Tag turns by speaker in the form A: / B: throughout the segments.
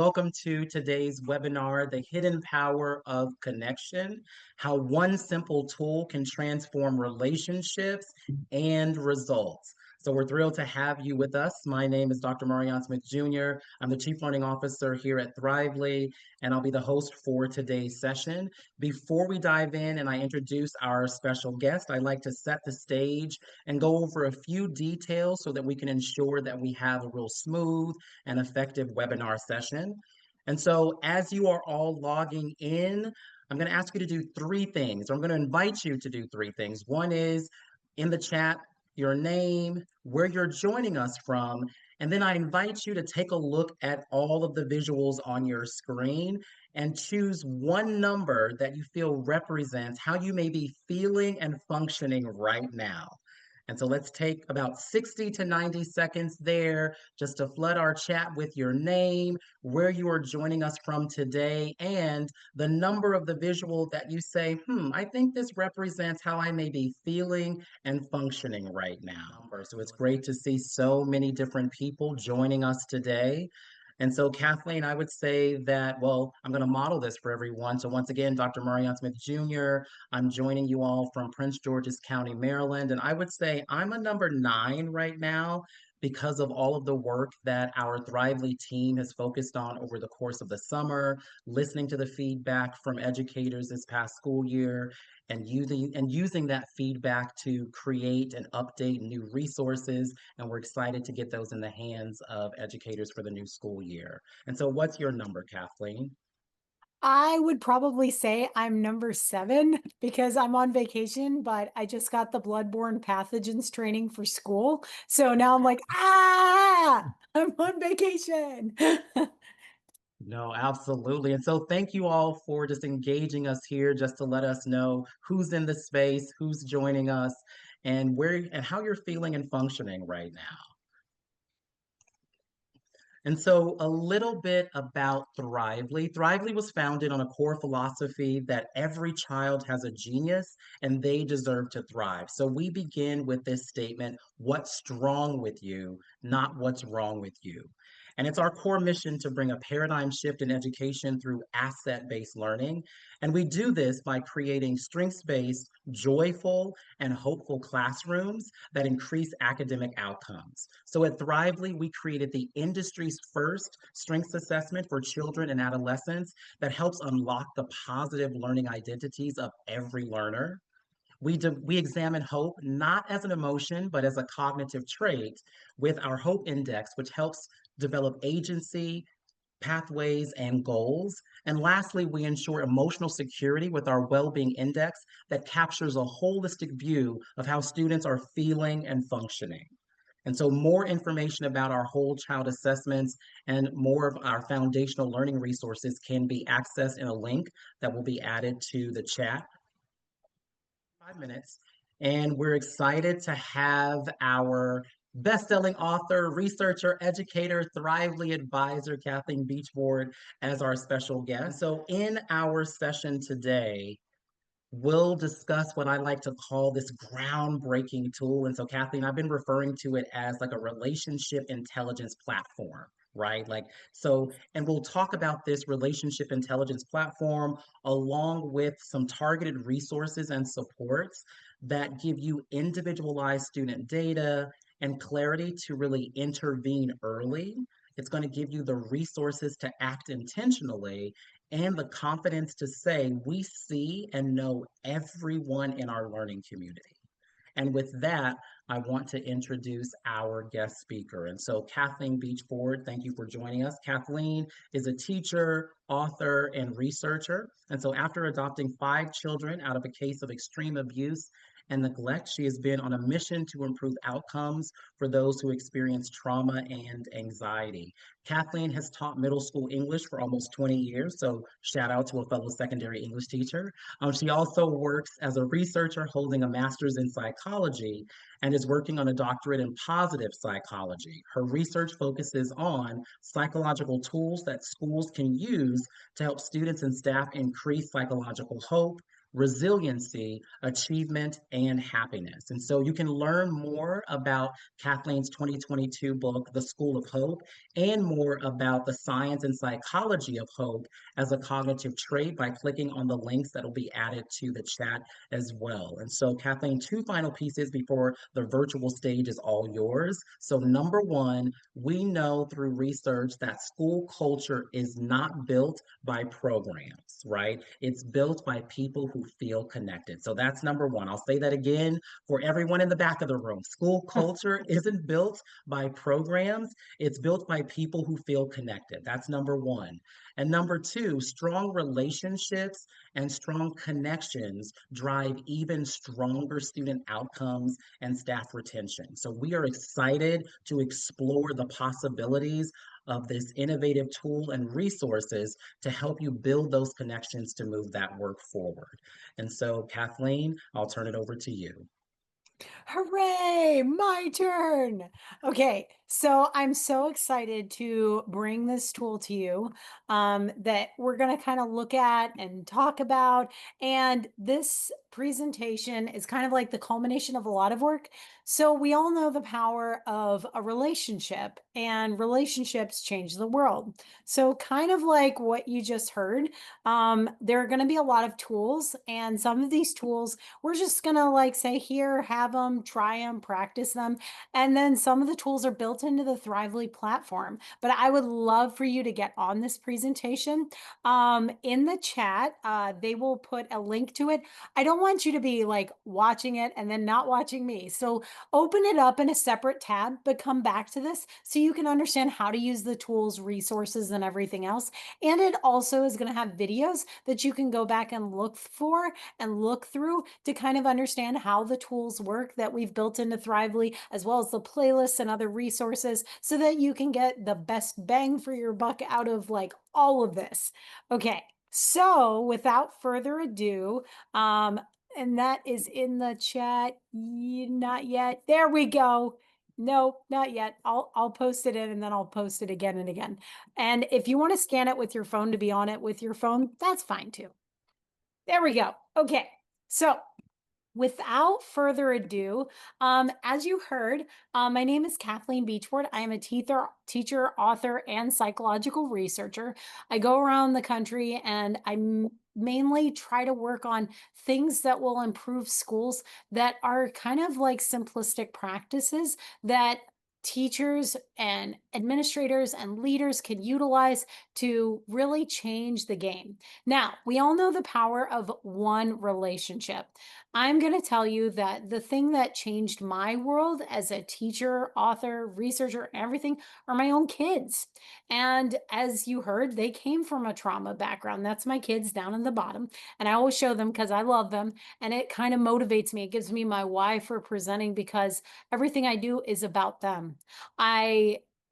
A: Welcome to today's webinar, The Hidden Power of Connection, how one simple tool can transform relationships and results. So we're thrilled to have you with us. My name is Dr. Marion Smith Jr. I'm the Chief Learning Officer here at Thrively, and I'll be the host for today's session. Before we dive in and I introduce our special guest, I'd like to set the stage and go over a few details so that we can ensure that we have a real smooth and effective webinar session. And so as you are all logging in, I'm going to ask you to do three things. I'm going to invite you to do three things. One is in the chat, your name, where you're joining us from, and then I invite you to take a look at all of the visuals on your screen and choose one number that you feel represents how you may be feeling and functioning right now. And so let's take about 60 to 90 seconds there just to flood our chat with your name, where you are joining us from today, and the number of the visual that you say, I think this represents how I may be feeling and functioning right now. So it's great to see so many different people joining us today. And so, Kathleen, I would say that, well, I'm going to model this for everyone. So once again, Dr. Marion Smith Jr., I'm joining you all from Prince George's County, Maryland. And I would say I'm a number 9 right now because of all of the work that our Thrively team has focused on over the course of the summer, listening to the feedback from educators this past school year, and using that feedback to create and update new resources. And we're excited to get those in the hands of educators for the new school year. And so what's your number, Kathleen?
B: I would probably say I'm number 7 because I'm on vacation, but I just got the bloodborne pathogens training for school. So now I'm like, I'm on vacation.
A: No, absolutely. And so thank you all for just engaging us here, just to let us know who's in the space, who's joining us, and where and how you're feeling and functioning right now. And so a little bit about Thrively. Thrively was founded on a core philosophy that every child has a genius and they deserve to thrive. So we begin with this statement, what's strong with you, not what's wrong with you. And it's our core mission to bring a paradigm shift in education through asset-based learning. And we do this by creating strengths-based, joyful, and hopeful classrooms that increase academic outcomes. So at Thrively, we created the industry's first strengths assessment for children and adolescents that helps unlock the positive learning identities of every learner. We examine hope not as an emotion, but as a cognitive trait with our Hope Index, which helps develop agency, pathways, and goals. And lastly, we ensure emotional security with our well-being index that captures a holistic view of how students are feeling and functioning. And so more information about our whole child assessments and more of our foundational learning resources can be accessed in a link that will be added to the chat. 5 minutes. And we're excited to have our best-selling author, researcher, educator, Thrively advisor, Cathleen Beachboard, as our special guest. So in our session today, we'll discuss what I like to call this groundbreaking tool. And so, Kathleen, I've been referring to it as like a relationship intelligence platform, right? And we'll talk about this relationship intelligence platform along with some targeted resources and supports that give you individualized student data and clarity to really intervene early. It's going to give you the resources to act intentionally and the confidence to say, we see and know everyone in our learning community. And with that, I want to introduce our guest speaker. And so Cathleen Beachboard, thank you for joining us. Kathleen is a teacher, author, and researcher. And so after adopting 5 children out of a case of extreme abuse and neglect, she has been on a mission to improve outcomes for those who experience trauma and anxiety. Kathleen has taught middle school English for almost 20 years, so shout out to a fellow secondary English teacher. She also works as a researcher holding a master's in psychology and is working on a doctorate in positive psychology. Her research focuses on psychological tools that schools can use to help students and staff increase psychological hope, resiliency, achievement, and happiness. And so you can learn more about Kathleen's 2022 book, The School of Hope, and more about the science and psychology of hope as a cognitive trait by clicking on the links that will be added to the chat as well. And so, Kathleen, two final pieces before the virtual stage is all yours. So, number one, we know through research that school culture is not built by programs, right? It's built by people who feel connected. So, that's number one. I'll say that again for everyone in the back of the room. School culture isn't built by programs, it's built by people who feel connected. That's number one. And number two, strong relationships and strong connections drive even stronger student outcomes and staff retention. So we are excited to explore the possibilities of this innovative tool and resources to help you build those connections to move that work forward. And so, Kathleen, I'll turn it over to you.
B: Hooray, my turn. Okay, so I'm so excited to bring this tool to you that we're going to kind of look at and talk about. And this presentation is kind of like the culmination of a lot of work. So we all know the power of a relationship, and relationships change the world. So kind of like what you just heard, there are going to be a lot of tools, and some of these tools we're just gonna like say here, have them, try them, practice them. And then some of the tools are built into the Thrively platform. But I would love for you to get on this presentation. In the chat, they will put a link to it. I don't want you to be like watching it and then not watching me. So open it up in a separate tab, but come back to this so you can understand how to use the tools, resources, and everything else. And it also is gonna have videos that you can go back and look for and look through to kind of understand how the tools work that we've built into Thrively, as well as the playlists and other resources so that you can get the best bang for your buck out of like all of this. Okay, so without further ado, and that is in the chat. Not yet. There we go. Nope, not yet. I'll post it in and then I'll post it again and again. And if you want to scan it with your phone to be on it with your phone, that's fine too. There we go. Okay. So without further ado, as you heard, my name is Cathleen Beachboard. I am a teacher, author, and psychological researcher. I go around the country and I mainly try to work on things that will improve schools that are kind of like simplistic practices that teachers and administrators and leaders can utilize to really change the game. Now, we all know the power of one relationship. I'm going to tell you that the thing that changed my world as a teacher, author, researcher, and everything are my own kids. And as you heard, they came from a trauma background. That's my kids down in the bottom. And I always show them because I love them. And it kind of motivates me. It gives me my why for presenting because everything I do is about them.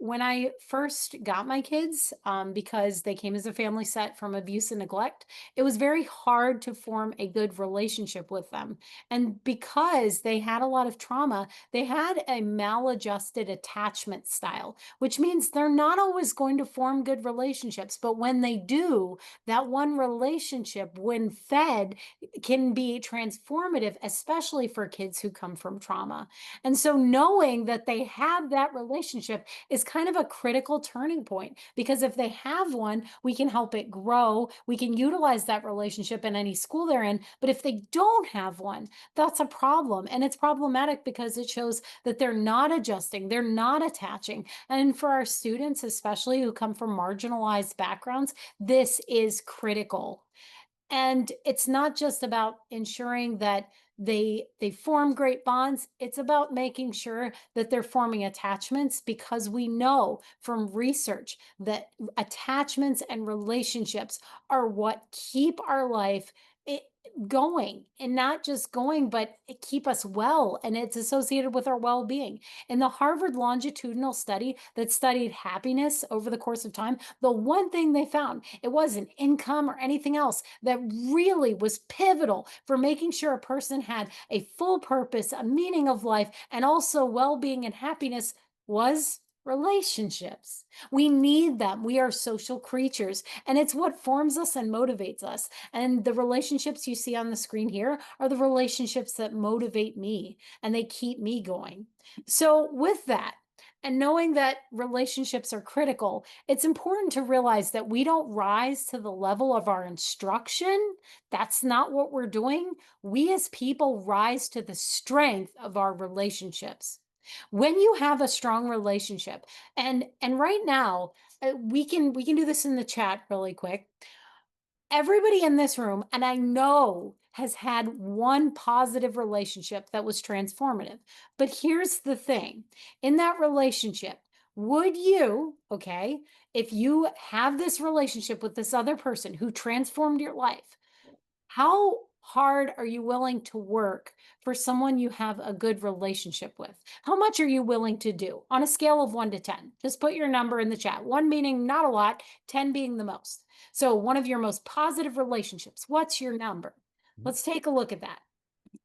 B: When I first got my kids, because they came as a family set from abuse and neglect, it was very hard to form a good relationship with them. And because they had a lot of trauma, they had a maladjusted attachment style, which means they're not always going to form good relationships. But when they do, that one relationship, when fed, can be transformative, especially for kids who come from trauma. And so knowing that they have that relationship is kind of a critical turning point because if they have one, we can help it grow. We can utilize that relationship in any school they're in. But if they don't have one, that's a problem. And it's problematic because it shows that they're not adjusting, they're not attaching. And for our students, especially who come from marginalized backgrounds, this is critical. And it's not just about ensuring that they form great bonds. It's about making sure that they're forming attachments because we know from research that attachments and relationships are what keep our life going, and not just going, but it keep us well, and it's associated with our well-being. In the Harvard longitudinal study that studied happiness over the course of time, the one thing they found, it wasn't income or anything else that really was pivotal for making sure a person had a full purpose, a meaning of life, and also well-being and happiness was Relationships. We need them. We are social creatures, and it's what forms us and motivates us. And the relationships you see on the screen here are the relationships that motivate me and they keep me going. So, with that, and knowing that relationships are critical, it's important to realize that we don't rise to the level of our instruction. That's not what we're doing. We as people rise to the strength of our relationships. When you have a strong relationship, and right now, we can do this in the chat really quick. Everybody in this room, and I know, has had one positive relationship that was transformative. But here's the thing, in that relationship, would you, okay, if you have this relationship with this other person who transformed your life, how hard are you willing to work for someone you have a good relationship with? How much are you willing to do on a scale of 1 to 10? Just put your number in the chat. 1 meaning not a lot, 10 being the most. So, one of your most positive relationships, what's your number? Let's take a look at that.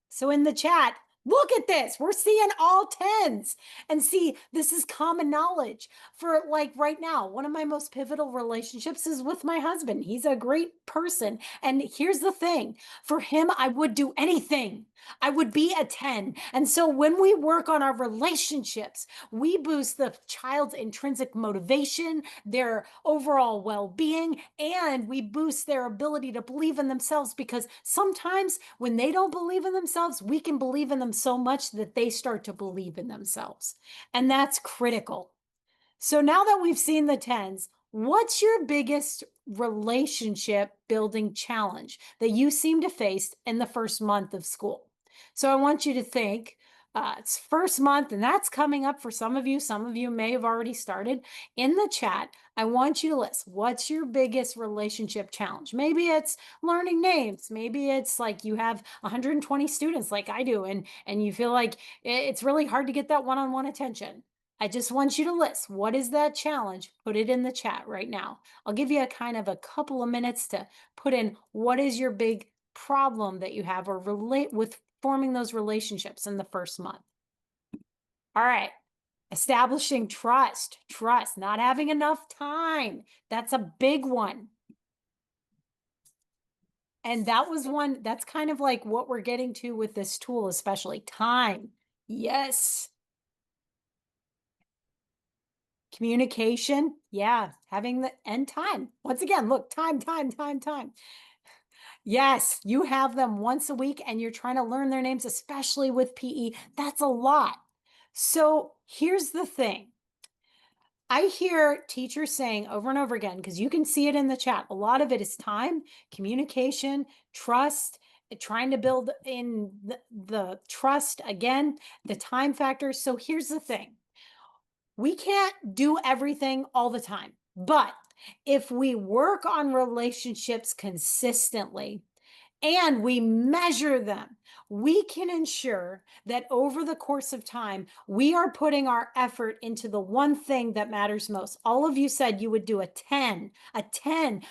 B: So in the chat, look at this. We're seeing all tens. And see, this is common knowledge. For like right now, one of my most pivotal relationships is with my husband. He's a great person. And here's the thing, for him, I would do anything. I would be a 10. And so when we work on our relationships, we boost the child's intrinsic motivation, their overall well being, and we boost their ability to believe in themselves because sometimes when they don't believe in themselves, we can believe in them so much that they start to believe in themselves. And that's critical. So now that we've seen the tens, what's your biggest relationship building challenge that you seem to face in the first month of school? So I want you to think, it's first month, and that's coming up for some of you. Some of you may have already started. In the chat, I want you to list what's your biggest relationship challenge. Maybe it's learning names. Maybe it's like you have 120 students like I do, and you feel like it's really hard to get that one-on-one attention. I just want you to list what is that challenge. Put it in the chat right now. I'll give you a kind of a couple of minutes to put in what is your big problem that you have or relate with forming those relationships in the first month. All right. Establishing trust, not having enough time. That's a big one. And that was one that's kind of like what we're getting to with this tool, especially time. Yes. Communication, yeah, having the end time. Once again, look, time. Yes, you have them once a week and you're trying to learn their names, especially with PE. That's a lot. So here's the thing. I hear teachers saying over and over again, because you can see it in the chat, a lot of it is time, communication, trust, trying to build in the trust, again, the time factor. So here's the thing. We can't do everything all the time, but if we work on relationships consistently, and we measure them, we can ensure that over the course of time, we are putting our effort into the one thing that matters most. All of you said you would do a 10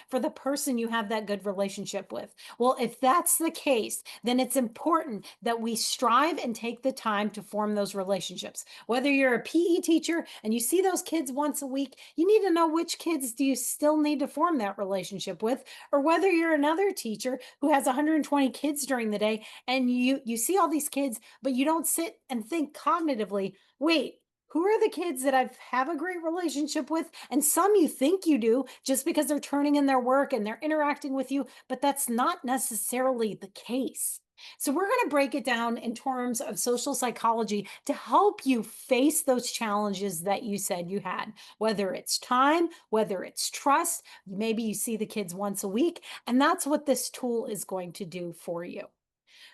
B: for the person you have that good relationship with. Well, if that's the case, then it's important that we strive and take the time to form those relationships. Whether you're a PE teacher and you see those kids once a week, you need to know which kids do you still need to form that relationship with, or whether you're another teacher who has 120 kids during the day and you see all these kids, but you don't sit and think cognitively, wait, who are the kids that I have a great relationship with? And some you think you do just because they're turning in their work and they're interacting with you, but that's not necessarily the case. So, we're going to break it down in terms of social psychology to help you face those challenges that you said you had, whether it's time, whether it's trust. Maybe you see the kids once a week, and that's what this tool is going to do for you.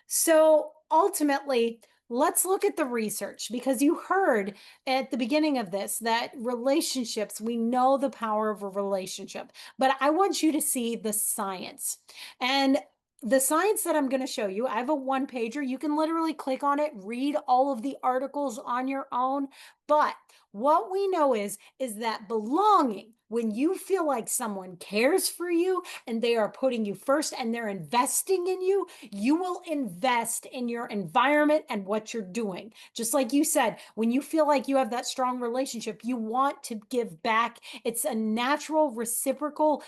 B: So, ultimately, let's look at the research because you heard at the beginning of this that relationships, we know the power of a relationship, but I want you to see the science. And the science that I'm going to show you, I have a one pager. You can literally click on it, read all of the articles on your own. But what we know is that belonging, when you feel like someone cares for you and they are putting you first and they're investing in you, you will invest in your environment and what you're doing. Just like you said, when you feel like you have that strong relationship, you want to give back. It's a natural reciprocal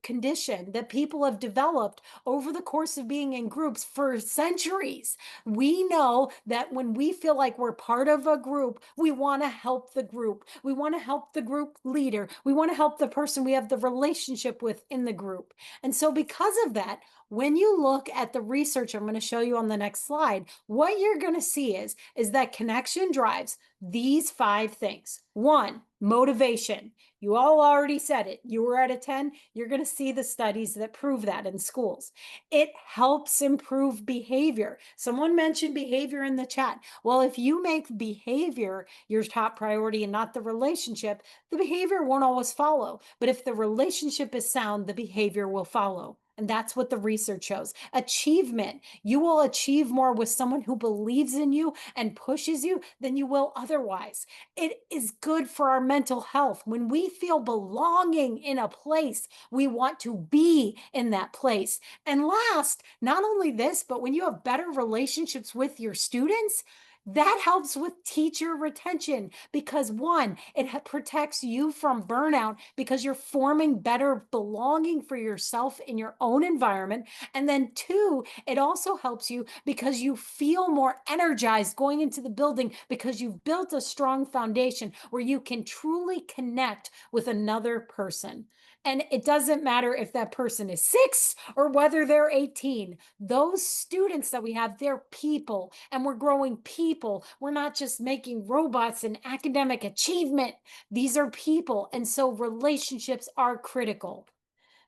B: condition that people have developed over the course of being in groups for centuries. We know that when we feel like we're part of a group, we want to help the group. We want to help the group leader. We want to help the person we have the relationship with in the group. And so, because of that, when you look at the research I'm going to show you on the next slide, what you're going to see is that connection drives these 5 things. One, motivation. You all already said it. You were at a 10. You're going to see the studies that prove that in schools. It helps improve behavior. Someone mentioned behavior in the chat. Well, if you make behavior your top priority and not the relationship, the behavior won't always follow. But if the relationship is sound, the behavior will follow. And that's what the research shows. Achievement. You will achieve more with someone who believes in you and pushes you than you will otherwise. It is good for our mental health. When we feel belonging in a place, we want to be in that place. And last, not only this, but when you have better relationships with your students, that helps with teacher retention because one, it protects you from burnout because you're forming better belonging for yourself in your own environment. And then two, it also helps you because you feel more energized going into the building because you've built a strong foundation where you can truly connect with another person. And it doesn't matter if that person is 6 or whether they're 18. Those students that we have, they're people, and we're growing people. We're not just making robots and academic achievement. These are people. And so relationships are critical.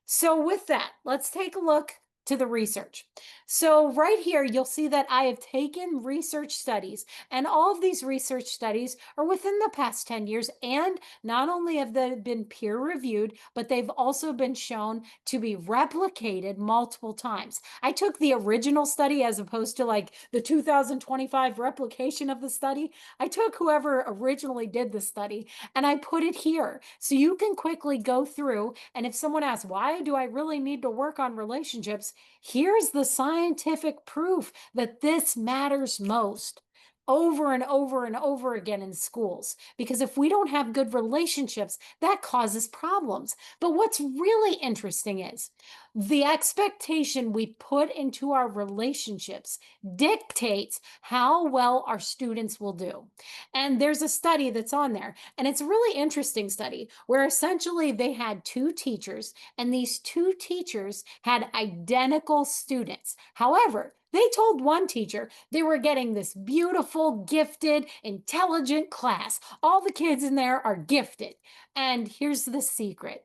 B: So with that, let's take a look to the research. So right here, you'll see that I have taken research studies, and all of these research studies are within the past 10 years. And not only have they been peer reviewed, but they've also been shown to be replicated multiple times. I took the original study as opposed to like the 2025 replication of the study. I took whoever originally did the study and I put it here. So you can quickly go through. And if someone asks, why do I really need to work on relationships? Here's the scientific proof that this matters most over and over and over again in schools. Because if we don't have good relationships, that causes problems. But what's really interesting is the expectation we put into our relationships dictates how well our students will do. And there's a study that's on there, and it's a really interesting study where essentially they had 2 teachers, and these 2 teachers had identical students. However, they told one teacher they were getting this beautiful, gifted, intelligent class. All the kids in there are gifted. And here's the secret.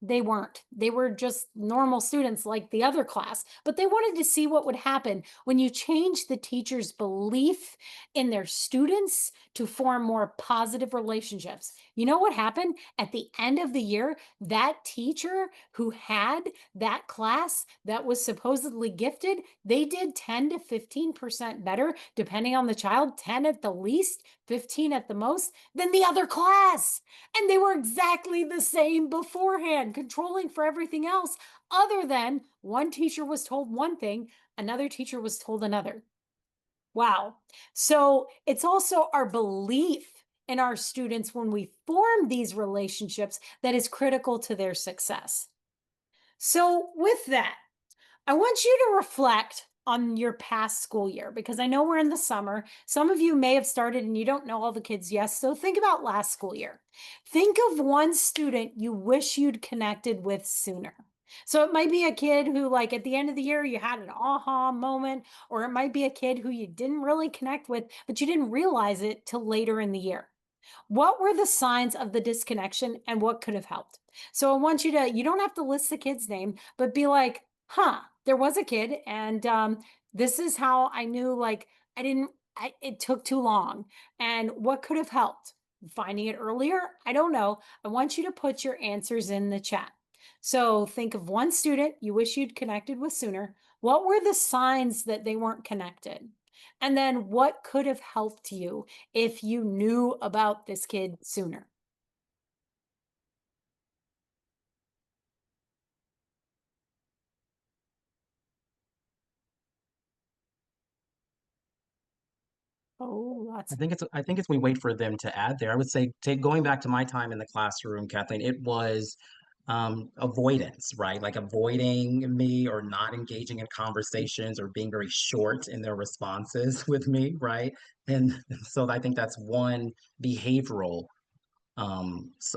B: They weren't. They were just normal students like the other class, but they wanted to see what would happen when you change the teacher's belief in their students to form more positive relationships. You know what happened? At the end of the year, that teacher who had that class that was supposedly gifted, they did 10 to 15% better, depending on the child, 10 at the least, 15 at the most, than the other class. And they were exactly the same beforehand, controlling for everything else, other than one teacher was told one thing, another teacher was told another. Wow. So it's also our belief in our students when we form these relationships that is critical to their success. So, with that, I want you to reflect on your past school year because I know we're in the summer. Some of you may have started and you don't know all the kids. Yes. So think about last school year. Think of one student you wish you'd connected with sooner. So it might be a kid who, like, at the end of the year, you had an aha moment, or it might be a kid who you didn't really connect with, but you didn't realize it till later in the year. What were the signs of the disconnection and what could have helped? So I want you to, you don't have to list the kid's name, but be like, huh, there was a kid and this is how I knew like I didn't, it took too long. And what could have helped? Finding it earlier? I don't know. I want you to put your answers in the chat. So think of one student you wish you'd connected with sooner. What were the signs that they weren't connected? And then what could have helped you if you knew about this kid sooner? Oh, lots.
A: I think it's we wait for them to add there. I would say take going back to my time in the classroom, Kathleen, it was avoidance, right? Like avoiding me or not engaging in conversations or being very short in their responses with me, right? And so I think that's one behavioral um s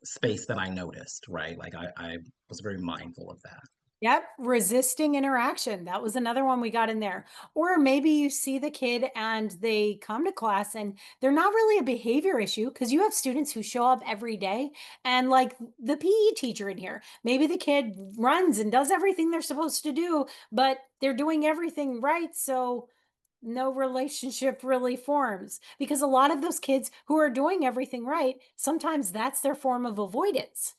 A: space that I noticed, right? Like I was very mindful of that.
B: Yep, resisting interaction. That was another one we got in there. Or maybe you see the kid and they come to class and they're not really a behavior issue because you have students who show up every day and like the PE teacher in here. Maybe the kid runs and does everything they're supposed to do, but they're doing everything right. So no relationship really forms because a lot of those kids who are doing everything right, sometimes that's their form of avoidance.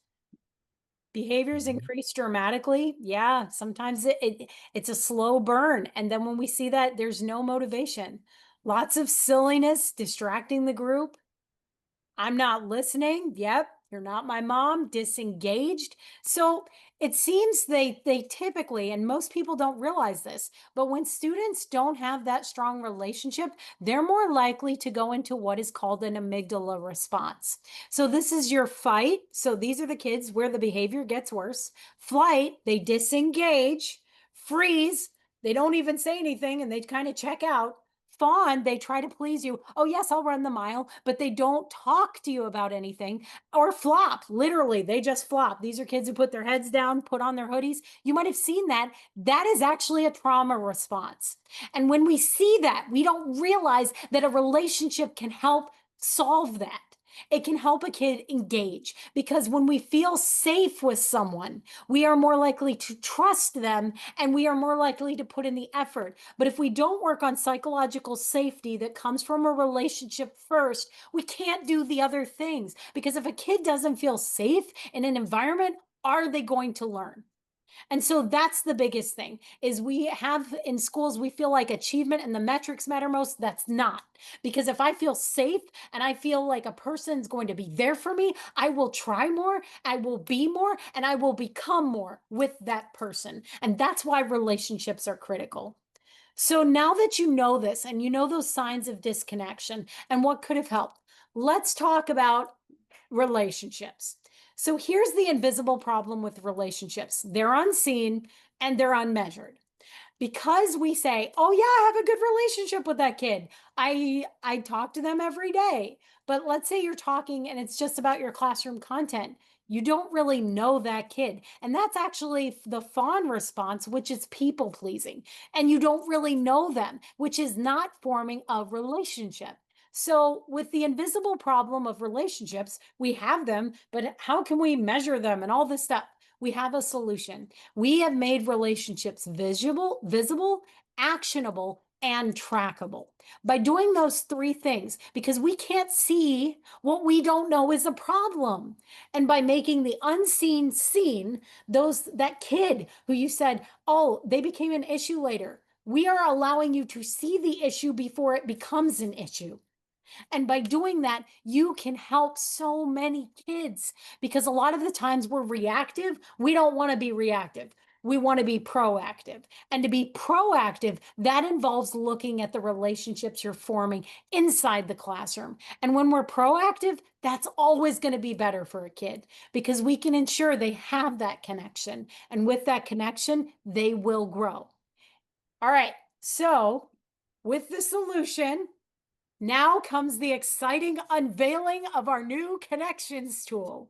B: Behaviors
A: Mhm.
B: increase dramatically. Yeah, sometimes it's a slow burn. And then when we see that, there's no motivation. Lots of silliness, distracting the group. I'm not listening. Yep, you're not my mom, disengaged. So it seems they typically, and most people don't realize this, but when students don't have that strong relationship, they're more likely to go into what is called an amygdala response. So this is your fight. So these are the kids where the behavior gets worse. Flight, they disengage. Freeze, they don't even say anything and they kind of check out. Fawn, they try to please you. Oh, yes, I'll run the mile, but they don't talk to you about anything. Or flop, literally, they just flop. These are kids who put their heads down, put on their hoodies. You might have seen that. That is actually a trauma response. And when we see that, we don't realize that a relationship can help solve that. It can help a kid engage because when we feel safe with someone, we are more likely to trust them and we are more likely to put in the effort. But if we don't work on psychological safety that comes from a relationship first, we can't do the other things. Because if a kid doesn't feel safe in an environment, are they going to learn? And so that's the biggest thing is we have in schools we feel like achievement and the metrics matter most. That's not. Because if I feel safe and I feel like a person's going to be there for me, I will try more, I will be more, and I will become more with that person. And that's why relationships are critical. So now that you know this and you know those signs of disconnection and what could have helped, let's talk about relationships. So here's the invisible problem with relationships. They're unseen and they're unmeasured because we say, "Oh yeah, I have a good relationship with that kid. I talk to them every day." But let's say you're talking and it's just about your classroom content. You don't really know that kid. And that's actually the fawn response, which is people pleasing. And you don't really know them, which is not forming a relationship. So, with the invisible problem of relationships, we have them, but how can we measure them and all this stuff? We have a solution. We have made relationships visible, actionable, and trackable by doing those three things because we can't see what we don't know is a problem. And by making the unseen seen, those that kid who you said, "Oh, they became an issue later." We are allowing you to see the issue before it becomes an issue. And by doing that, you can help so many kids because a lot of the times we're reactive. We don't want to be reactive. We want to be proactive. And to be proactive, that involves looking at the relationships you're forming inside the classroom. And when we're proactive, that's always going to be better for a kid because we can ensure they have that connection. And with that connection, they will grow. All right. So, with the solution, now comes the exciting unveiling of our new connections tool.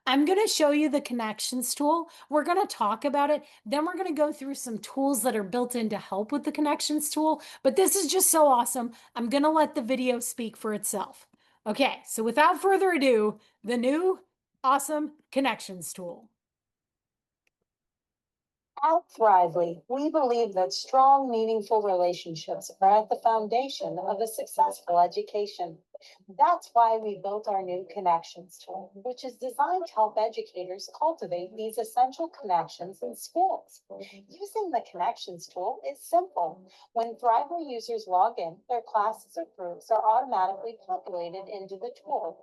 B: I'm going to show you the connections tool. We're going to talk about it. Then we're going to go through some tools that are built in to help with the connections tool. But this is just so awesome. I'm going to let the video speak for itself. Okay, so without further ado, the new awesome connections tool.
C: At Thrively, we believe that strong, meaningful relationships are at the foundation of a successful education. That's why we built our new Connections tool, which is designed to help educators cultivate these essential connections in schools. Using the Connections tool is simple. When Thrively users log in, their classes or groups are automatically populated into the tool.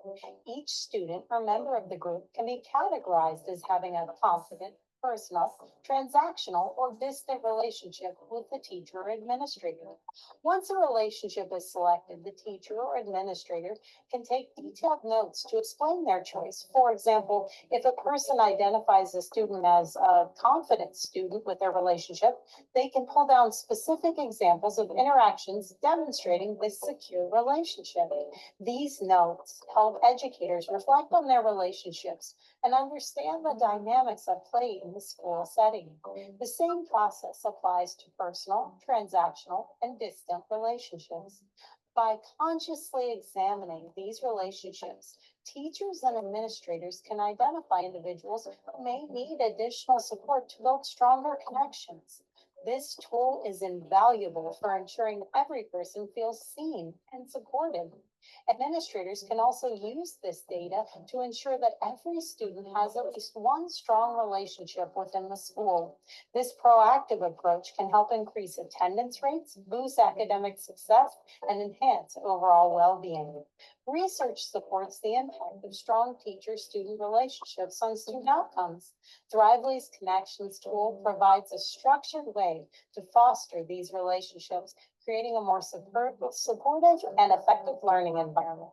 C: Each student or member of the group can be categorized as having a confident, personal, transactional, or distant relationship with the teacher or administrator. Once a relationship is selected, the teacher or administrator can take detailed notes to explain their choice. For example, if a person identifies a student as a confident student with their relationship, they can pull down specific examples of interactions demonstrating this secure relationship. These notes help educators reflect on their relationships and understand the dynamics at play in the school setting. The same process applies to personal, transactional, and distant relationships. By consciously examining these relationships, teachers and administrators can identify individuals who may need additional support to build stronger connections. This tool is invaluable for ensuring every person feels seen and supported. Administrators can also use this data to ensure that every student has at least one strong relationship within the school. This proactive approach can help increase attendance rates, boost academic success, and enhance overall well-being. Research supports the impact of strong teacher-student relationships on student outcomes. Thrively's Connections tool provides a structured way to foster these relationships, creating a more supportive and effective learning environment.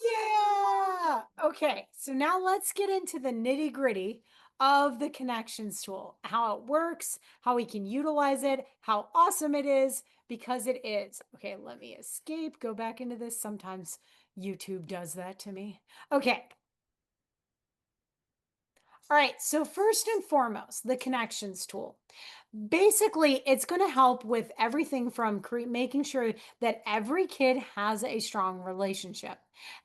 B: Yeah. Okay. So now let's get into the nitty gritty of the connections tool, how it works, how we can utilize it, how awesome it is, because it is. Okay. Let me escape, go back into this. Sometimes YouTube does that to me. Okay. All right. So, first and foremost, the connections tool. Basically, it's going to help with everything from making sure that every kid has a strong relationship.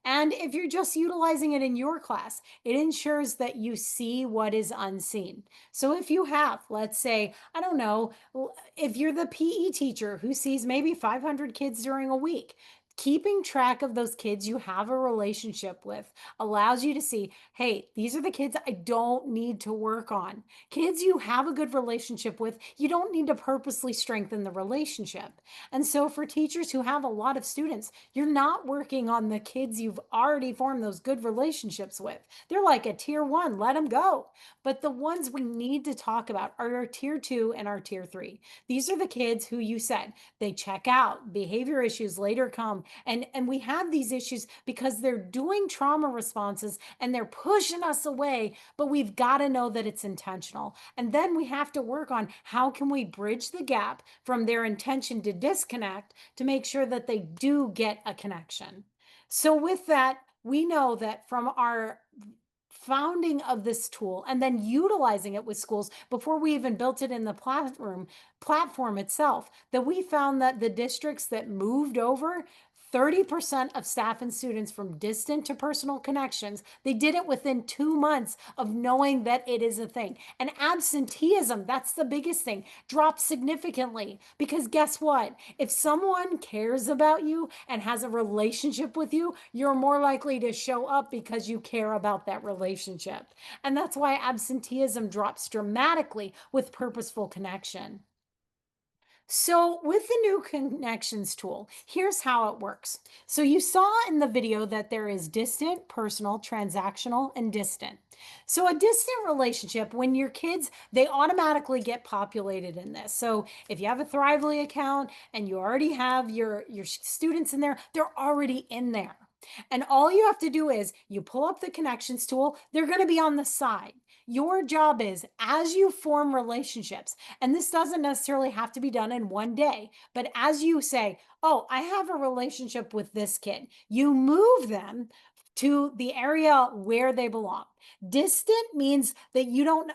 B: And if you're just utilizing it in your class, it ensures that you see what is unseen. So if you have, let's say, I don't know, if you're the PE teacher who sees maybe 500 kids during a week, keeping track of those kids you have a relationship with allows you to see, hey, these are the kids I don't need to work on. Kids you have a good relationship with, you don't need to purposely strengthen the relationship. And so for teachers who have a lot of students, you're not working on the kids you've already formed those good relationships with. They're like a tier one, let them go. But the ones we need to talk about are our tier two and our tier three. These are the kids who you said they check out, behavior issues later come. And we have these issues because they're doing trauma responses and they're pushing us away, but we've got to know that it's intentional. And then we have to work on how can we bridge the gap from their intention to disconnect to make sure that they do get a connection. So with that, we know that from our founding of this tool and then utilizing it with schools before we even built it in the platform itself, that we found that the districts that moved over 30% of staff and students from distant to personal connections, they did it within 2 months of knowing that it is a thing. And absenteeism, that's the biggest thing, dropped significantly. Because guess what? If someone cares about you and has a relationship with you, you're more likely to show up because you care about that relationship. And that's why absenteeism drops dramatically with purposeful connection. So with the new connections tool, here's how it works. So you saw in the video that there is distant, personal, transactional, and distant. So a distant relationship, when your kids, they automatically get populated in this. So if you have a Thrively account and you already have your students in there, they're already in there. And all you have to do is you pull up the connections tool, they're going to be on the side. Your job is as you form relationships, and this doesn't necessarily have to be done in one day, but as you say, oh, I have a relationship with this kid, you move them to the area where they belong. Distant means that you don't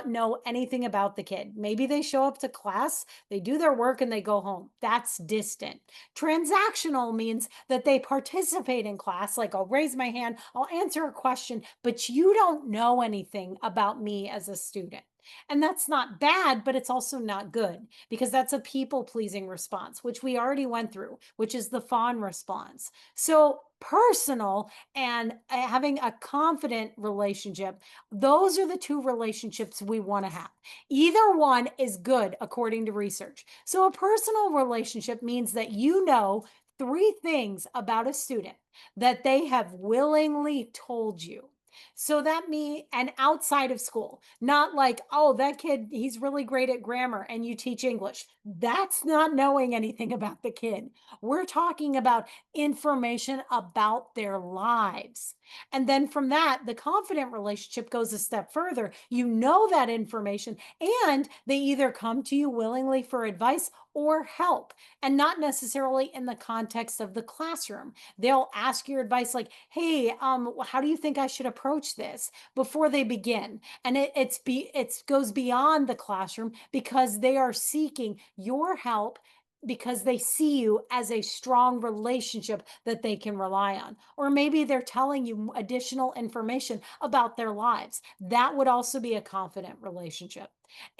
B: know anything about the kid. Maybe they show up to class, they do their work, and they go home. That's distant. Transactional means that they participate in class, like I'll raise my hand, I'll answer a question, but you don't know anything about me as a student. And that's not bad, but it's also not good because that's a people pleasing response, which we already went through, which is the fawn response. So, personal and having a confident relationship, those are the two relationships we want to have. Either one is good according to research. So, a personal relationship means that you know 3 things about a student that they have willingly told you. So that and outside of school, not like, oh, that kid, he's really great at grammar and you teach English. That's not knowing anything about the kid. We're talking about information about their lives. And then from that, the confident relationship goes a step further. You know that information, and they either come to you willingly for advice or help, and not necessarily in the context of the classroom. They'll ask your advice like, hey, how do you think I should approach this, before they begin? And it goes beyond the classroom because they are seeking your help because they see you as a strong relationship that they can rely on. Or maybe they're telling you additional information about their lives. That would also be a confident relationship.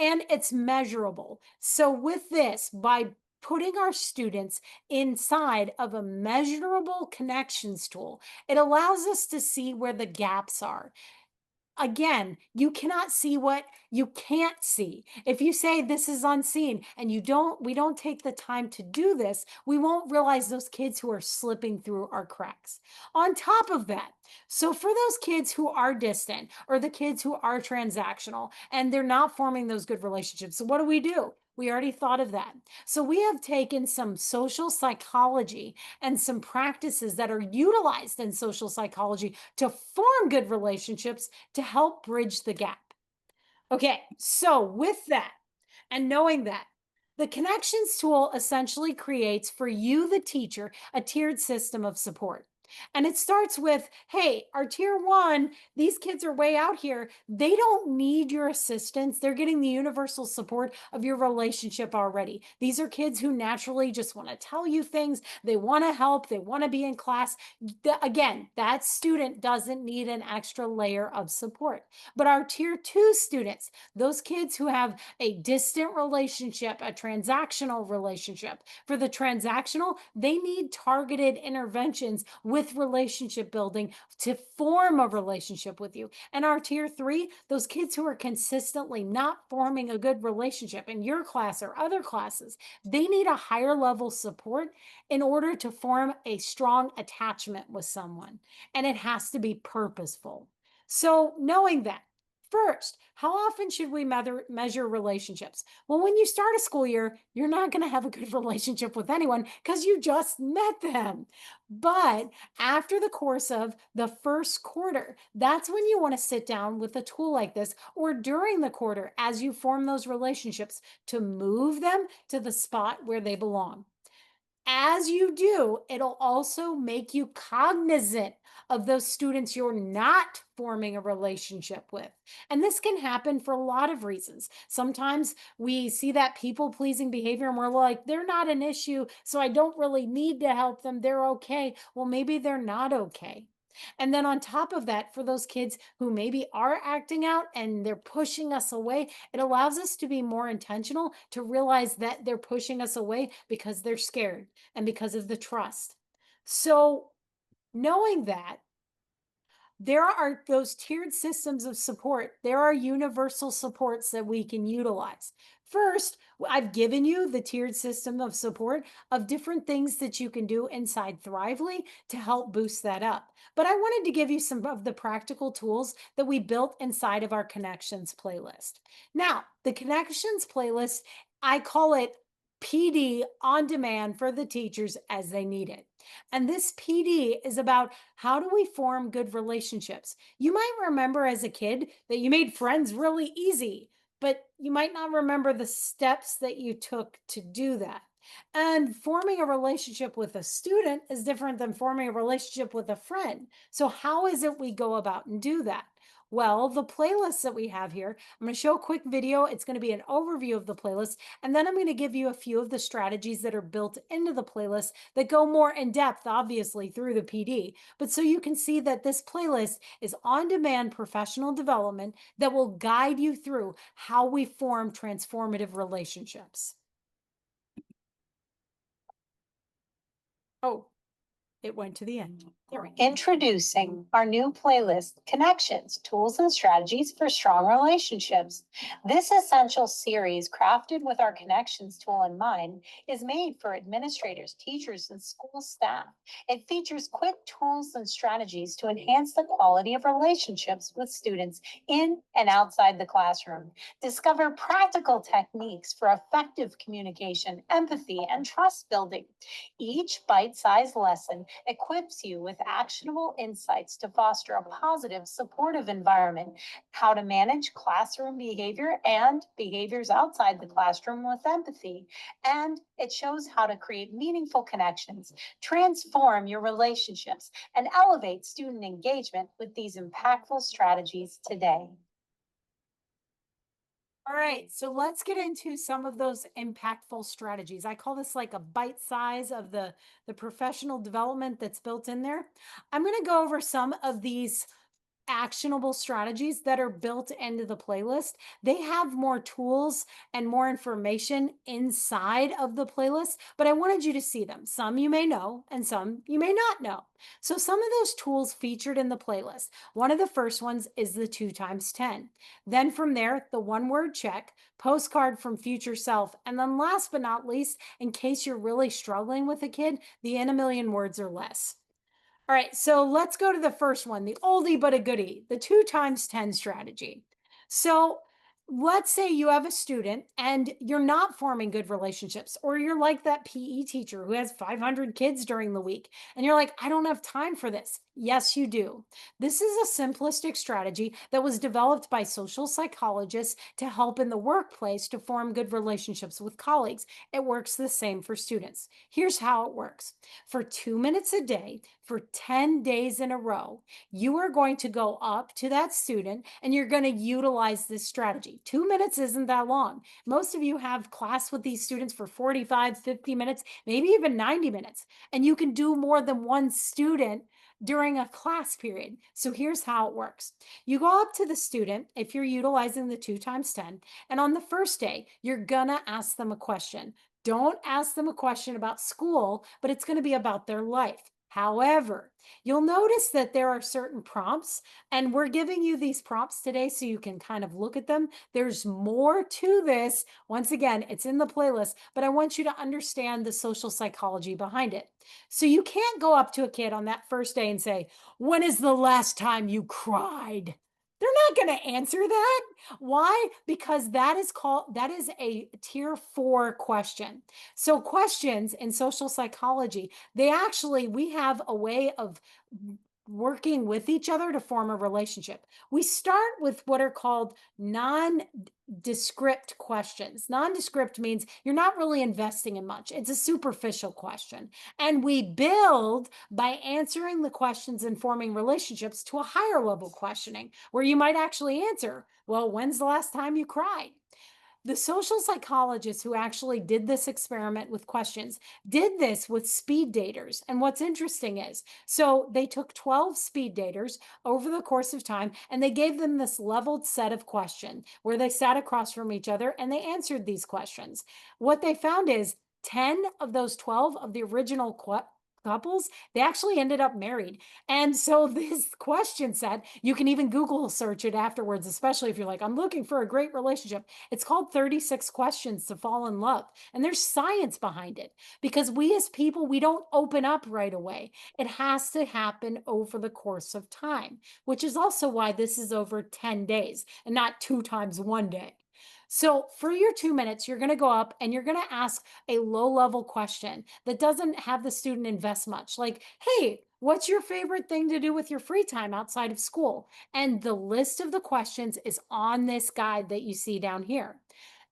B: And it's measurable. So, with this, by putting our students inside of a measurable connections tool, it allows us to see where the gaps are. Again, you cannot see what you can't see. If you say this is unseen and we don't take the time to do this, we won't realize those kids who are slipping through our cracks. On top of that, so for those kids who are distant or the kids who are transactional and they're not forming those good relationships, so what do? We already thought of that. So we have taken some social psychology and some practices that are utilized in social psychology to form good relationships to help bridge the gap. Okay, so with that, and knowing that, the connections tool essentially creates for you, the teacher, a tiered system of support. And it starts with, hey, our tier 1, these kids are way out here. They don't need your assistance. They're getting the universal support of your relationship already. These are kids who naturally just want to tell you things. They want to help. They want to be in class. Again, that student doesn't need an extra layer of support. But our tier 2 students, those kids who have a distant relationship, a transactional relationship, for the transactional, they need targeted interventions with relationship building to form a relationship with you. And our tier 3, those kids who are consistently not forming a good relationship in your class or other classes, they need a higher level support in order to form a strong attachment with someone. And it has to be purposeful. So, knowing that, first, how often should we measure relationships? Well, when you start a school year, you're not going to have a good relationship with anyone because you just met them. But after the course of the first quarter, that's when you want to sit down with a tool like this, or during the quarter as you form those relationships, to move them to the spot where they belong. As you do, it'll also make you cognizant of those students you're not forming a relationship with. And this can happen for a lot of reasons. Sometimes we see that people pleasing behavior and we're like, they're not an issue, so I don't really need to help them. They're okay. Well, maybe they're not okay. And then on top of that, for those kids who maybe are acting out and they're pushing us away, it allows us to be more intentional to realize that they're pushing us away because they're scared and because of the trust. So, knowing that, there are those tiered systems of support. There are universal supports that we can utilize. First, I've given you the tiered system of support of different things that you can do inside Thrively to help boost that up. But I wanted to give you some of the practical tools that we built inside of our Connections playlist. Now, the Connections playlist, I call it PD on demand for the teachers as they need it. And this PD is about how do we form good relationships. You might remember as a kid that you made friends really easy, but you might not remember the steps that you took to do that. And forming a relationship with a student is different than forming a relationship with a friend. So, how is it we go about and do that? Well, the playlists that we have here, I'm going to show a quick video. It's going to be an overview of the playlist. And then I'm going to give you a few of the strategies that are built into the playlist that go more in depth, obviously, through the PD. But so you can see that this playlist is on demand professional development that will guide you through how we form transformative relationships. Oh, it went to the end. There we go.
C: Introducing our new playlist, Connections, Tools and Strategies for Strong Relationships. This essential series, crafted with our Connections tool in mind, is made for administrators, teachers, and school staff. It features quick tools and strategies to enhance the quality of relationships with students in and outside the classroom. Discover practical techniques for effective communication, empathy, and trust building. Each bite-sized lesson equips you with actionable insights to foster a positive, supportive environment, how to manage classroom behavior and behaviors outside the classroom with empathy. And it shows how to create meaningful connections, transform your relationships, and elevate student engagement with these impactful strategies today.
B: All right, so let's get into some of those impactful strategies. I call this like a bite size of the professional development that's built in there. I'm going to go over some of these actionable strategies that are built into the playlist. They have more tools and more information inside of the playlist, but I wanted you to see them. Some you may know and some you may not know. So some of those tools featured in the playlist. One of the first ones is the 2x10. Then from there, the one word check, postcard from future self, and then last but not least, in case you're really struggling with a kid, the in a million words or less. All right, so let's go to the first one, the oldie but a goodie, the 2x10 strategy. So let's say you have a student and you're not forming good relationships, or you're like that PE teacher who has 500 kids during the week, and you're like, I don't have time for this. Yes, you do. This is a simplistic strategy that was developed by social psychologists to help in the workplace to form good relationships with colleagues. It works the same for students. Here's how it works. For 2 minutes a day, for 10 days in a row, you are going to go up to that student and you're going to utilize this strategy. 2 minutes isn't that long. Most of you have class with these students for 45, 50 minutes, maybe even 90 minutes, and you can do more than one student during a class period. So here's how it works. You go up to the student if you're utilizing the 2x10, and on the first day, you're gonna ask them a question. Don't ask them a question about school, but it's going to be about their life. However, you'll notice that there are certain prompts, and we're giving you these prompts today so you can kind of look at them. There's more to this. Once again, it's in the playlist, but I want you to understand the social psychology behind it. So you can't go up to a kid on that first day and say, when is the last time you cried? They're not going to answer that. Why? Because that is a tier 4 question. So questions in social psychology, we have a way of working with each other to form a relationship. We start with what are called nondescript questions. Nondescript means you're not really investing in much. It's a superficial question. And we build by answering the questions and forming relationships to a higher level questioning where you might actually answer, well, when's the last time you cried? The social psychologists who actually did this experiment with questions did this with speed daters. And what's interesting is, so they took 12 speed daters over the course of time, and they gave them this leveled set of questions where they sat across from each other and they answered these questions. What they found is 10 of those 12 of the original couples, they actually ended up married. And so this question set, you can even Google search it afterwards, especially if you're like, I'm looking for a great relationship. It's called 36 questions to fall in love. And there's science behind it because we as people, we don't open up right away. It has to happen over the course of time, which is also why this is over 10 days and not 2 times 1 day. So for your 2 minutes, you're going to go up and you're going to ask a low level question that doesn't have the student invest much. Like, hey, what's your favorite thing to do with your free time outside of school? And the list of the questions is on this guide that you see down here.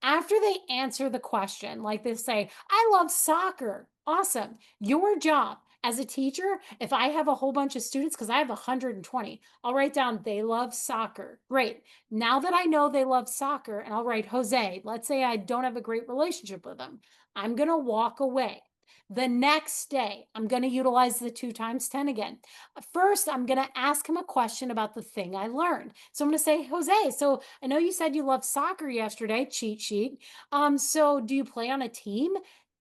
B: After they answer the question, like they say, I love soccer. Awesome. Your job as a teacher, if I have a whole bunch of students, because I have 120, I'll write down they love soccer. Great. Now that I know they love soccer, and I'll write Jose, let's say I don't have a great relationship with them, I'm going to walk away. The next day, I'm going to utilize the 2 times 10 again. First, I'm going to ask him a question about the thing I learned. So I'm going to say, Jose, so I know you said you loved soccer yesterday, cheat sheet. So do you play on a team?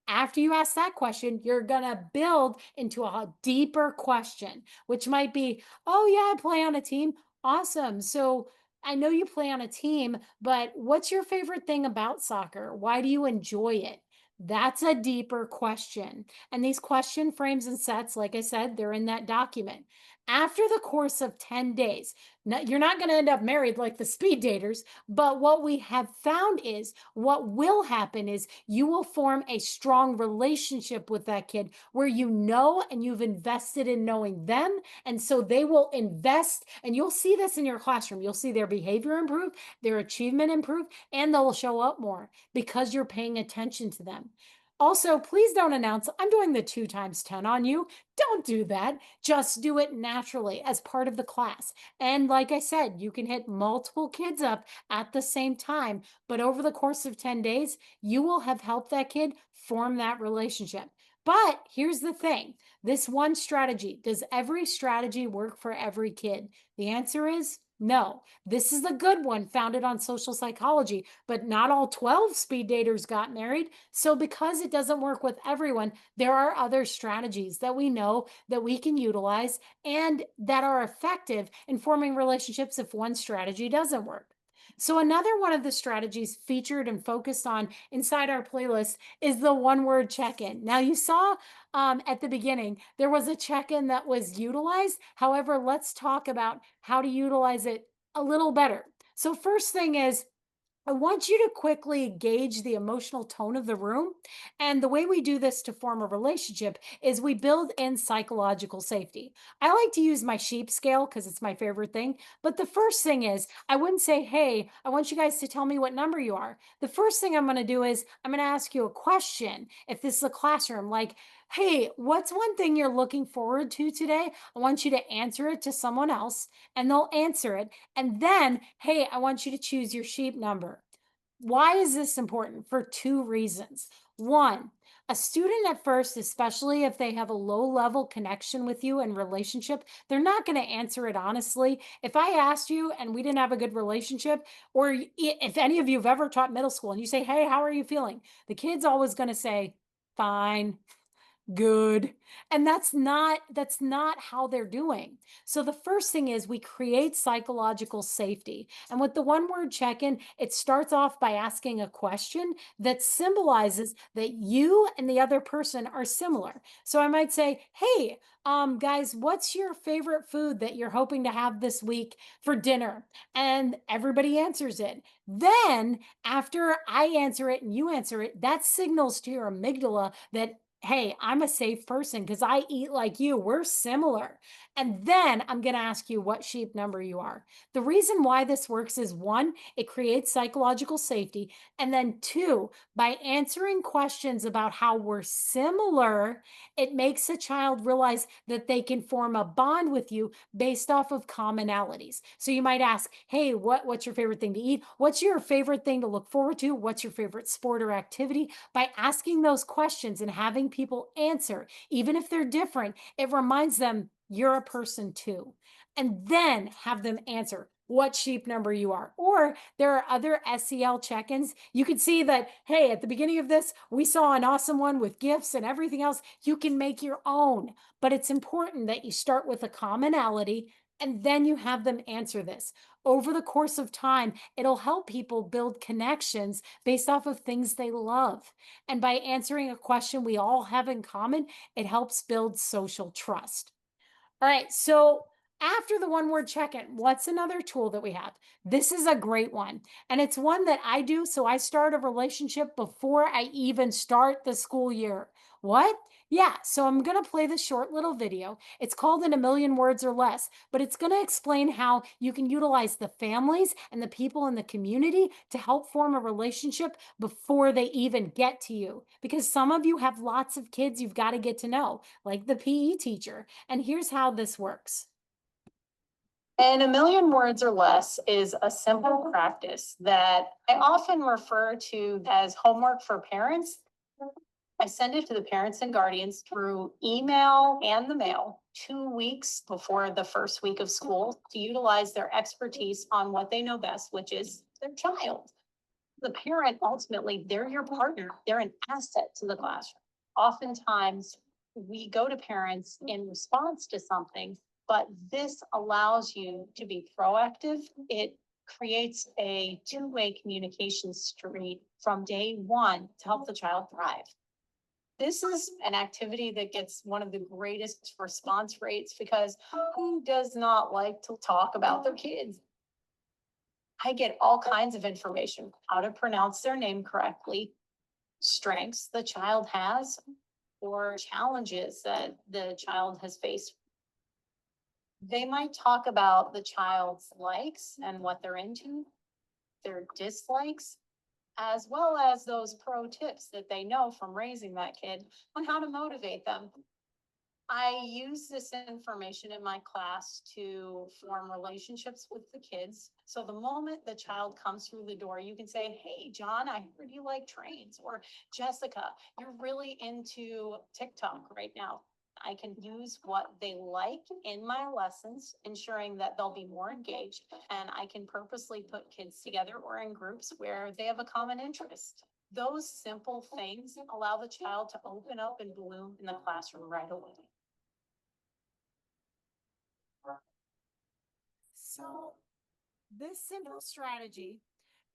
B: After you ask that question, you're going to build into a deeper question, which might be, oh, yeah, I play on a team. Awesome. So I know you play on a team, but what's your favorite thing about soccer? Why do you enjoy it? That's a deeper question. And these question frames and sets, like I said, they're in that document. After the course of 10 days, you're not going to end up married like the speed daters, but what we have found is what will happen is you will form a strong relationship with that kid where you know and you've invested in knowing them. And so they will invest, and you'll see this in your classroom. You'll see their behavior improve, their achievement improve, and they'll show up more because you're paying attention to them. Also, please don't announce, I'm doing the 2 times 10 on you. Don't do that. Just do it naturally as part of the class. And like I said, you can hit multiple kids up at the same time, but over the course of 10 days, you will have helped that kid form that relationship. But here's the thing, this one strategy, does every strategy work for every kid? The answer is no. This is the good one founded on social psychology, but not all 12 speed daters got married. So because it doesn't work with everyone, there are other strategies that we know that we can utilize and that are effective in forming relationships if one strategy doesn't work. So another one of the strategies featured and focused on inside our playlist is the one-word check-in. Now you saw at the beginning, there was a check-in that was utilized. However, let's talk about how to utilize it a little better. So first thing is, I want you to quickly gauge the emotional tone of the room. And the way we do this to form a relationship is we build in psychological safety. I like to use my sheep scale because it's my favorite thing. But the first thing is, I wouldn't say, hey, I want you guys to tell me what number you are. The first thing I'm going to do is I'm going to ask you a question. If this is a classroom, like, hey, what's one thing you're looking forward to today? I want you to answer it to someone else and they'll answer it. And then, hey, I want you to choose your sheep number. Why is this important? For 2 reasons. One, a student at first, especially if they have a low level connection with you and relationship, they're not going to answer it honestly. If I asked you and we didn't have a good relationship, or if any of you have ever taught middle school and you say, hey, how are you feeling? The kid's always going to say, fine, good. And that's not how they're doing. So the first thing is we create psychological safety. And with the one word check-in, it starts off by asking a question that symbolizes that you and the other person are similar. So I might say, hey, guys, what's your favorite food that you're hoping to have this week for dinner? And everybody answers it. Then after I answer it and you answer it, that signals to your amygdala that, hey, I'm a safe person because I eat like you. We're similar. And then I'm going to ask you what sheep number you are. The reason why this works is 1, it creates psychological safety. And then 2, by answering questions about how we're similar, it makes a child realize that they can form a bond with you based off of commonalities. So you might ask, hey, what's your favorite thing to eat? What's your favorite thing to look forward to? What's your favorite sport or activity? By asking those questions and having people answer, even if they're different, it reminds them you're a person too. And then have them answer what sheep number you are. Or there are other SEL check-ins. You can see that, hey, at the beginning of this, we saw an awesome one with gifts and everything else. You can make your own, but it's important that you start with a commonality and then you have them answer this. Over the course of time, it'll help people build connections based off of things they love. And by answering a question we all have in common, it helps build social trust. All right, so after the one word check-in, what's another tool that we have? This is a great one. And it's one that I do. So I start a relationship before I even start the school year. What? Yeah, so I'm going to play this short little video. It's called In a Million Words or Less, but it's going to explain how you can utilize the families and the people in the community to help form a relationship before they even get to you. Because some of you have lots of kids you've got to get to know, like the PE teacher. And here's how this works.
C: And a million words or less is a simple practice that I often refer to as homework for parents. I send it to the parents and guardians through email and the mail 2 weeks before the first week of school to utilize their expertise on what they know best, which is their child. The parent, ultimately, they're your partner. They're an asset to the classroom. Oftentimes, we go to parents in response to something, but this allows you to be proactive. It creates a two-way communication street from day one to help the child thrive. This is an activity that gets one of the greatest response rates because who does not like to talk about their kids? I get all kinds of information, how to pronounce their name correctly, strengths the child has, or challenges that the child has faced. They might talk about the child's likes and what they're into, their dislikes, as well as those pro tips that they know from raising that kid on how to motivate them. I use this information in my class to form relationships with the kids. So the moment the child comes through the door, you can say, hey, John, I heard you like trains, or Jessica, you're really into TikTok right now. I can use what they like in my lessons, ensuring that they'll be more engaged, and I can purposely put kids together or in groups where they have a common interest. Those simple things allow the child to open up and bloom in the classroom right away.
B: So, this simple strategy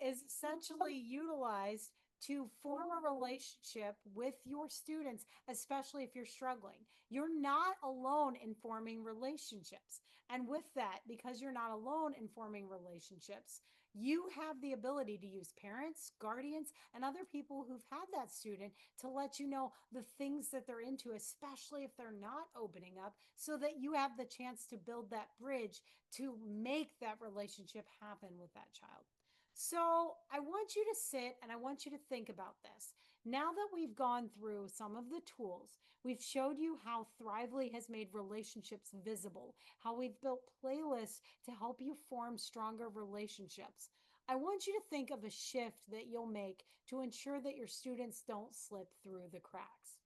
B: is essentially utilized to form a relationship with your students, especially if you're struggling. You're not alone in forming relationships. And with that, because you're not alone in forming relationships, you have the ability to use parents, guardians, and other people who've had that student to let you know the things that they're into, especially if they're not opening up, so that you have the chance to build that bridge to make that relationship happen with that child. So I want you to sit and I want you to think about this. Now that we've gone through some of the tools, we've showed you how Thrively has made relationships visible, how we've built playlists to help you form stronger relationships. I want you to think of a shift that you'll make to ensure that your students don't slip through the cracks.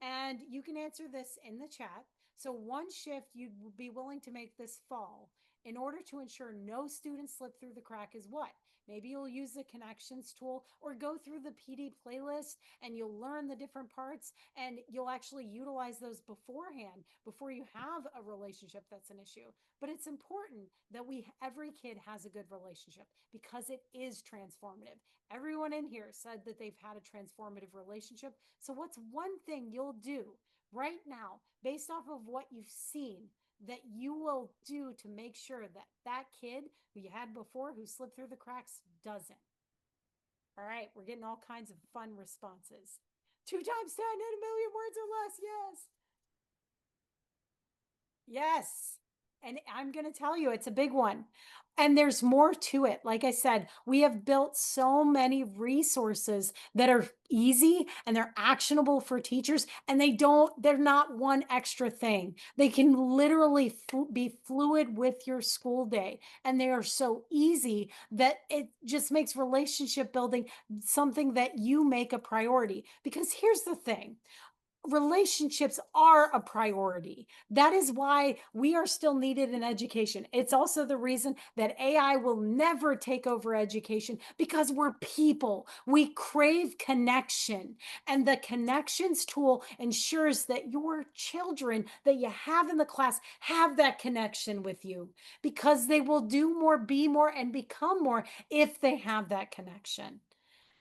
B: And you can answer this in the chat. So, one shift you'd be willing to make this fall in order to ensure no students slip through the crack is what? Maybe you'll use the connections tool or go through the PD playlist and you'll learn the different parts and you'll actually utilize those beforehand before you have a relationship that's an issue. But it's important that every kid has a good relationship because it is transformative. Everyone in here said that they've had a transformative relationship. So what's one thing you'll do right now based off of what you've seen that you will do to make sure that that kid who you had before who slipped through the cracks doesn't? All right, we're getting all kinds of fun responses. 2 times 10 in a million words or less. Yes. And I'm going to tell you, it's a big one. And there's more to it. Like I said, we have built so many resources that are easy and they're actionable for teachers. And they're not one extra thing. They can literally be fluid with your school day. And they are so easy that it just makes relationship building something that you make a priority. Because here's the thing, relationships are a priority. That is why we are still needed in education. It's also the reason that AI will never take over education because we're people. We crave connection. And the connections tool ensures that your children that you have in the class have that connection with you because they will do more, be more, and become more if they have that connection.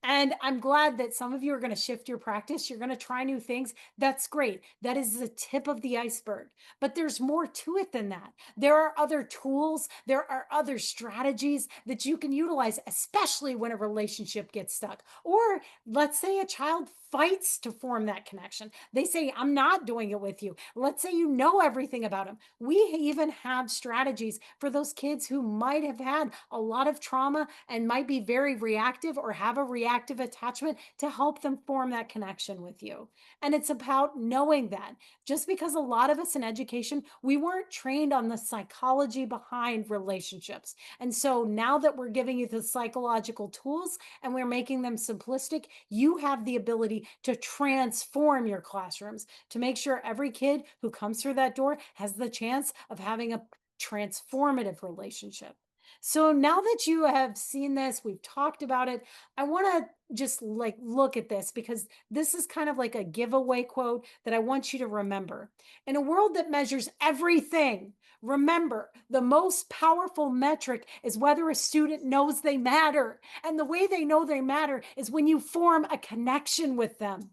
B: And I'm glad that some of you are going to shift your practice. You're going to try new things. That's great. That is the tip of the iceberg. But there's more to it than that. There are other tools, there are other strategies that you can utilize, especially when a relationship gets stuck. Or let's say a child fights to form that connection. They say, I'm not doing it with you. Let's say you know everything about them. We even have strategies for those kids who might have had a lot of trauma and might be very reactive or have a reactive attachment to help them form that connection with you. And it's about knowing that just because a lot of us in education, we weren't trained on the psychology behind relationships. And so now that we're giving you the psychological tools and we're making them simplistic, you have the ability to transform your classrooms to make sure every kid who comes through that door has the chance of having a transformative relationship. So now that you have seen this, we've talked about it, I want to just like look at this because this is kind of like a giveaway quote that I want you to remember. In a world that measures everything, remember the most powerful metric is whether a student knows they matter. And the way they know they matter is when you form a connection with them.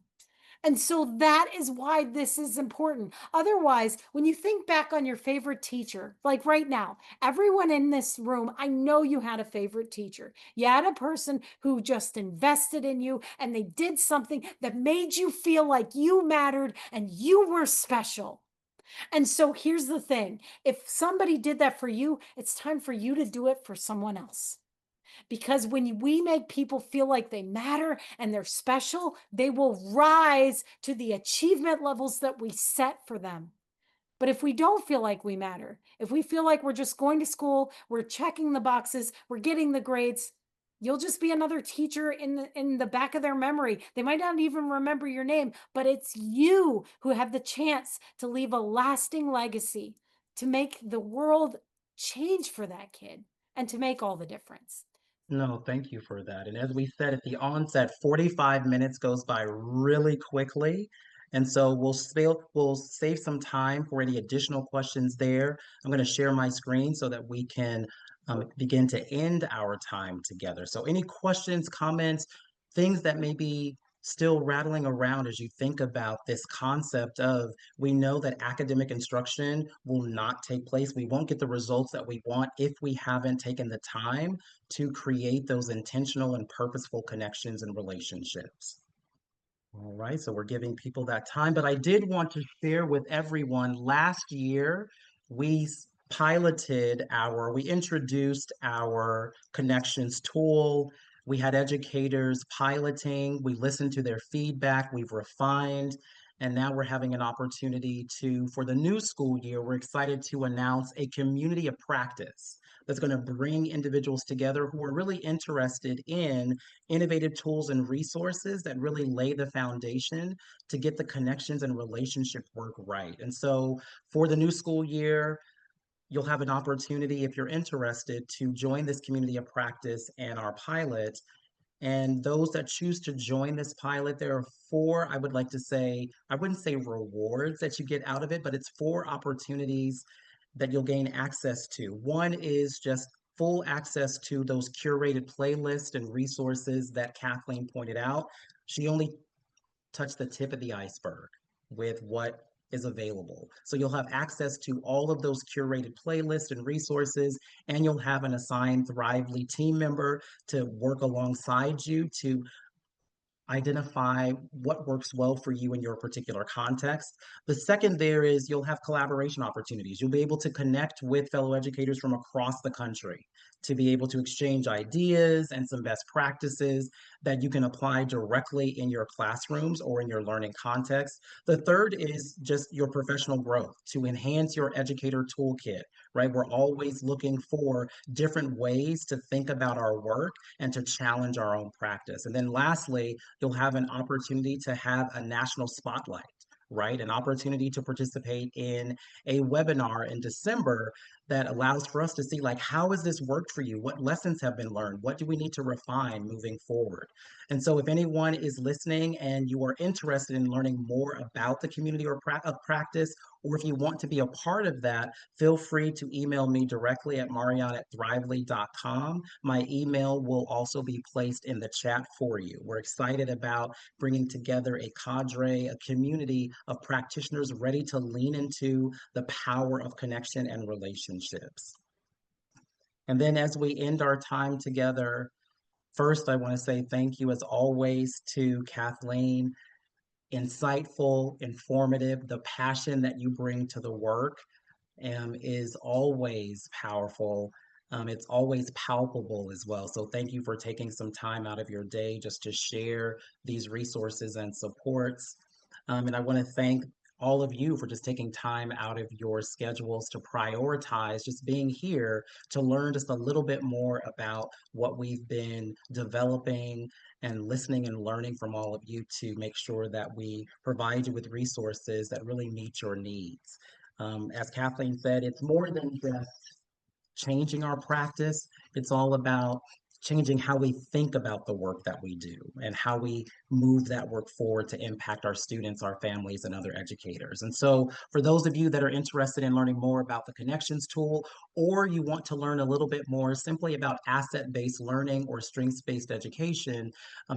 B: And so that is why this is important. Otherwise, when you think back on your favorite teacher, like right now, everyone in this room, I know you had a favorite teacher. You had a person who just invested in you and they did something that made you feel like you mattered and you were special. And so here's the thing. If somebody did that for you, it's time for you to do it for someone else. Because when we make people feel like they matter and they're special, they will rise to the achievement levels that we set for them. But if we don't feel like we matter, if we feel like we're just going to school, we're checking the boxes, we're getting the grades, you'll just be another teacher in the back of their memory. They might not even remember your name, but it's you who have the chance to leave a lasting legacy, to make the world change for that kid and to make all the difference.
A: No, thank you for that. And as we said at the onset, 45 minutes goes by really quickly. And so we'll save some time for any additional questions there. I'm going to share my screen so that we can begin to end our time together. So any questions, comments, things that may be still rattling around as you think about this concept of we know that academic instruction will not take place. We won't get the results that we want if we haven't taken the time to create those intentional and purposeful connections and relationships. All right, so we're giving people that time, but I did want to share with everyone last year, we we introduced our connections tool. We had educators piloting, we listened to their feedback, we've refined, and now we're having an opportunity for the new school year, we're excited to announce a community of practice that's going to bring individuals together who are really interested in innovative tools and resources that really lay the foundation to get the connections and relationship work right. And so for the new school year, you'll have an opportunity, if you're interested, to join this community of practice and our pilot. And those that choose to join this pilot, there are four, I would like to say, I wouldn't say rewards that you get out of it, but it's four opportunities that you'll gain access to. One is just full access to those curated playlists and resources that Kathleen pointed out. She only touched the tip of the iceberg with what is available. So you'll have access to all of those curated playlists and resources, and you'll have an assigned Thrively team member to work alongside you to identify what works well for you in your particular context. The second there is you'll have collaboration opportunities. You'll be able to connect with fellow educators from across the country to be able to exchange ideas and some best practices that you can apply directly in your classrooms or in your learning context. The third is just your professional growth to enhance your educator toolkit, right? We're always looking for different ways to think about our work and to challenge our own practice. And then lastly, you'll have an opportunity to have a national spotlight, right? An opportunity to participate in a webinar in December that allows for us to see, like, how has this worked for you? What lessons have been learned? What do we need to refine moving forward? And so if anyone is listening and you are interested in learning more about the community of practice, or if you want to be a part of that, feel free to email me directly at marion@thrively.com. My email will also be placed in the chat for you. We're excited about bringing together a cadre, a community of practitioners ready to lean into the power of connection and relationships. And then as we end our time together, first, I want to say thank you as always to Kathleen. insightful, informative. The passion that you bring to the work is always powerful. It's always palpable as well. So thank you for taking some time out of your day just to share these resources and supports. And I want to thank all of you for just taking time out of your schedules to prioritize just being here to learn just a little bit more about what we've been developing and listening and learning from all of you to make sure that we provide you with resources that really meet your needs. As Kathleen said, it's more than just changing our practice. It's all about changing how we think about the work that we do and how we move that work forward to impact our students, our families, and other educators. And so for those of you that are interested in learning more about the Connections tool, or you want to learn a little bit more simply about asset-based learning or strengths-based education,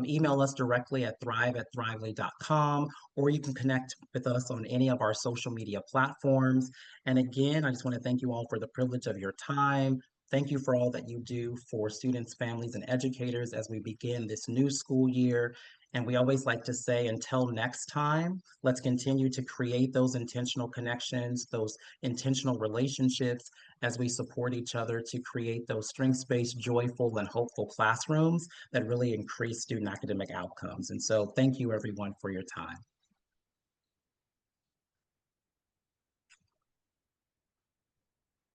A: email us directly at thrive@thrively.com, or you can connect with us on any of our social media platforms. And again, I just want to thank you all for the privilege of your time. Thank you for all that you do for students, families, and educators as we begin this new school year. And we always like to say, until next time, let's continue to create those intentional connections, those intentional relationships as we support each other to create those strengths-based, joyful, and hopeful classrooms that really increase student academic outcomes. And so thank you everyone for your time.